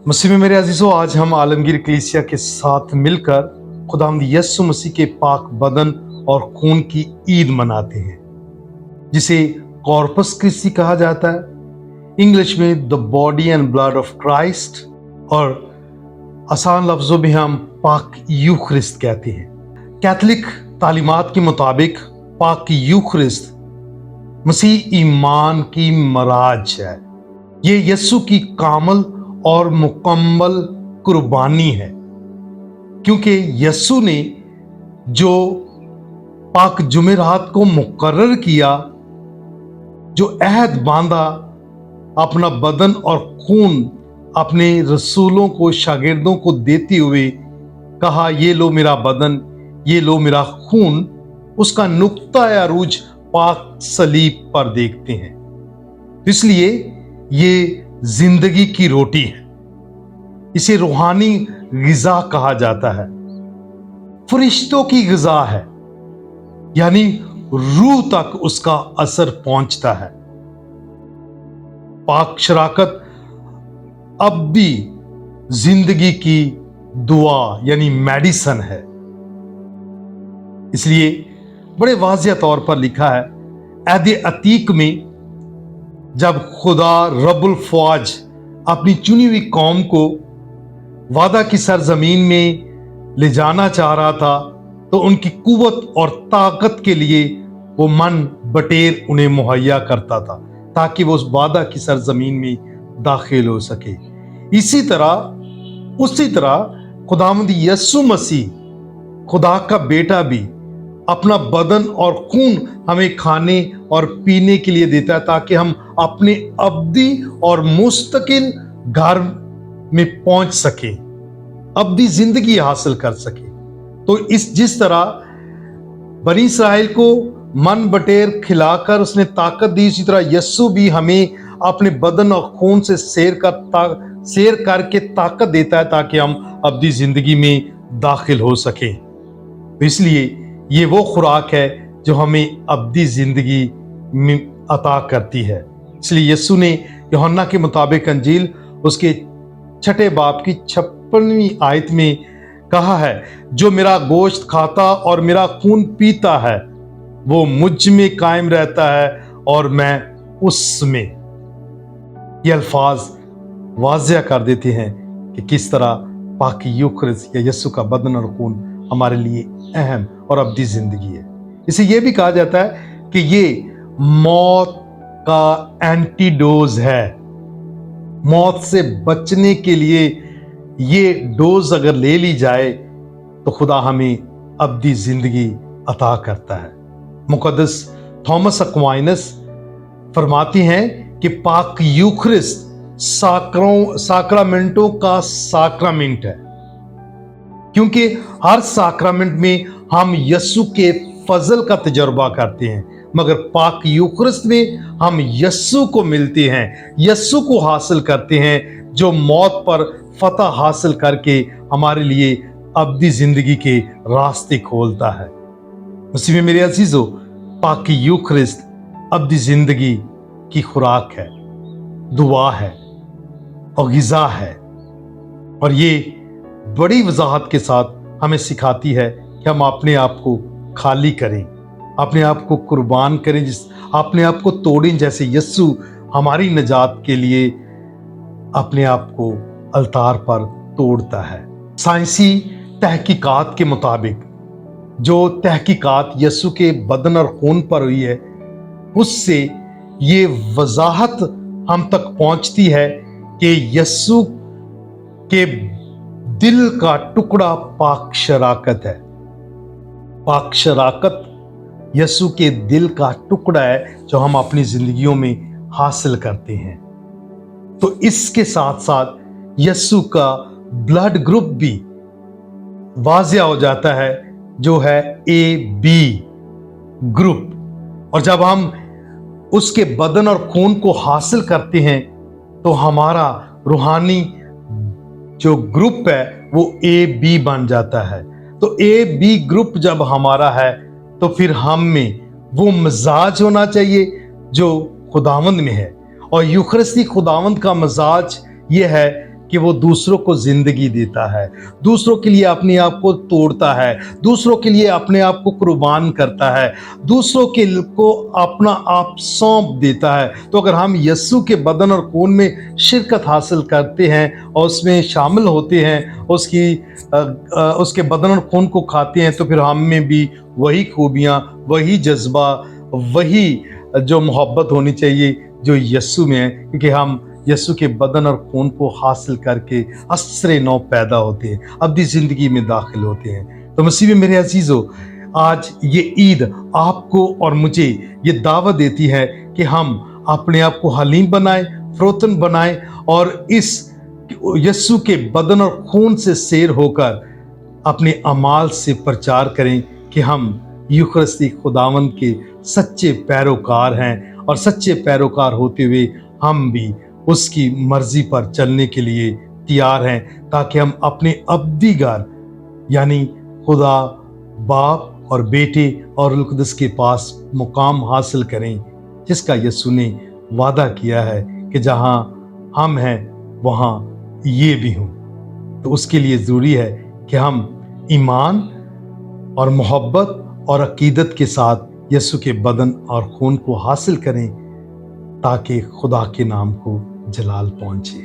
मसीह में मेरे अजीजों, आज हम आलमगीर कलीसिया के साथ मिलकर खुदावंद यीशु मसीह के पाक बदन और खून की ईद मनाते हैं, जिसे कॉर्पस क्रिस्टी कहा जाता है। इंग्लिश में the body and blood of Christ, और आसान लफ्जों में हम पाक यूखरिस्त कहते हैं। कैथोलिक तालीमात के मुताबिक पाक यूखरिस्त मसीह ईमान की मराज है। ये यीशु की कामल और मुकम्मल कुर्बानी है, क्योंकि यीशु ने जो पाक जुमेरात को मुकर्रर किया, जो अहद बांधा, अपना बदन और खून अपने रसूलों को, शागिर्दों को देते हुए कहा, ये लो मेरा बदन, ये लो मेरा खून, उसका नुक्ता अरूज पाक सलीब पर देखते हैं। इसलिए ये जिंदगी की रोटी है। इसे रूहानी गिजा कहा जाता है, फरिश्तों की गिजा है, यानी रूह तक उसका असर पहुंचता है। पाक शराकत अब भी जिंदगी की दुआ यानी मेडिसन है। इसलिए बड़े वाज़िह तौर पर लिखा है अहद अतीक में, जब खुदा रब्बुल फ़ौज अपनी चुनी हुई कौम को वादा की सरजमीन में ले जाना चाह रहा था, तो उनकी कुव्वत और ताकत के लिए वो मन बटेर उन्हें मुहैया करता था, ताकि वो उस वादा की सरजमीन में दाखिल हो सके। उसी तरह खुदावंद यीशु मसीह, खुदा का बेटा, भी अपना बदन और खून हमें खाने और पीने के लिए देता है, ताकि हम अपने अब्दी और मुस्तकिल घर में पहुंच सके, अब्दी जिंदगी हासिल कर सके। तो जिस तरह बनी इसराइल को मन बटेर खिलाकर उसने ताकत दी, इसी तरह यीशु भी हमें अपने बदन और खून से सेर करके ताकत देता है, ताकि हम अब्दी जिंदगी में दाखिल हो सके। तो इसलिए ये वो खुराक है जो हमें अब्दी जिंदगी में अता करती है। इसलिए यीशु ने यूहन्ना के मुताबिक अंजील उसके 6 बाब की 56वीं आयत में कहा है, जो मेरा गोश्त खाता और मेरा खून पीता है, वो मुझ में कायम रहता है और मैं उसमें। ये अल्फाज वाज़िह कर देते हैं कि किस तरह पाक यूखरिस्त या यीशु का बदन और खून हमारे लिए अहम और अब्दी जिंदगी है। इसे यह भी कहा जाता है कि ये मौत का एंटीडोज है। मौत से बचने के लिए ये डोज अगर ले ली जाए तो खुदा हमें अब्दी जिंदगी अता करता है। मुकद्दस थॉमस एक्वाइनस फरमाती हैं कि पाक यूखरिस्त साक्रामेंटों का साक्रामेंट है, क्योंकि हर साक्रामेंट में हम यीशु के फजल का तजर्बा करते हैं, मगर पाक यूखरिस्त में हम यीशु को मिलते हैं, यीशु को हासिल करते हैं, जो मौत पर फतह हासिल करके हमारे लिए अब्दी जिंदगी के रास्ते खोलता है। मसीह में मेरे अजीजों, पाक यूखरिस्त अब्दी जिंदगी की खुराक है, दुआ है और गिजा है, और ये बड़ी वजाहत के साथ हमें सिखाती है कि हम अपने आप को खाली करें, अपने आप को कुर्बान करें, अपने आप को तोड़ें, जैसे यीशु हमारी निजात के लिए अपने आप को अलतार पर तोड़ता है। साइंसी तहकीकात के मुताबिक, जो तहकीकात यीशु के बदन और खून पर हुई है, उससे ये वजाहत हम तक पहुंचती है कि यीशु के दिल का टुकड़ा पाक शराकत है। पाक शराकत यीशु के दिल का टुकड़ा है, जो हम अपनी जिंदगियों में हासिल करते हैं। तो इसके साथ साथ यीशु का ब्लड ग्रुप भी वाज़िह हो जाता है, जो है AB ग्रुप। और जब हम उसके बदन और खून को हासिल करते हैं, तो हमारा रूहानी जो ग्रुप है वो AB बन जाता है। तो AB ग्रुप जब हमारा है, तो फिर हम में वो मिजाज होना चाहिए जो खुदावंद में है। और यूखरिस्ती खुदावंद का मिजाज ये है कि वो दूसरों को जिंदगी देता है, दूसरों के लिए अपने आप को तोड़ता है, दूसरों के लिए अपने आप को कुर्बान करता है, दूसरों के को अपना आप सौंप देता है। तो अगर हम यीशु के बदन और खून में शिरकत हासिल करते हैं और उसमें शामिल होते हैं, उसके बदन और खून को खाते हैं, तो फिर हम में भी वही खूबियाँ, वही जज्बा, वही जो मोहब्बत होनी चाहिए जो यीशु में है, क्योंकि हम यीशु के बदन और खून को हासिल करके असरे नौ पैदा होते हैं, अब्दी ज़िंदगी में दाखिल होते हैं। तो मसीह में मेरे अजीज़ों, आज ये ईद आपको और मुझे ये दावत देती है कि हम अपने आप को हलीम बनाएं, फ़रोतन बनाएं और इस यीशु के बदन और खून से सैर होकर अपने अमाल से प्रचार करें कि हम यूखरिस्ती खुदावंद के सच्चे पैरोकार हैं, और सच्चे पैरोकार होते हुए हम भी उसकी मर्जी पर चलने के लिए तैयार हैं, ताकि हम अपने अब्दी घर यानी खुदा बाप और बेटे और रूह कुदस के पास मुकाम हासिल करें, जिसका यीशु ने वादा किया है कि जहां हम हैं वहां ये भी हूं। तो उसके लिए ज़रूरी है कि हम ईमान और मोहब्बत और अकीदत के साथ यीशु के बदन और खून को हासिल करें, ताकि खुदा के नाम को जलाल पहुंचे।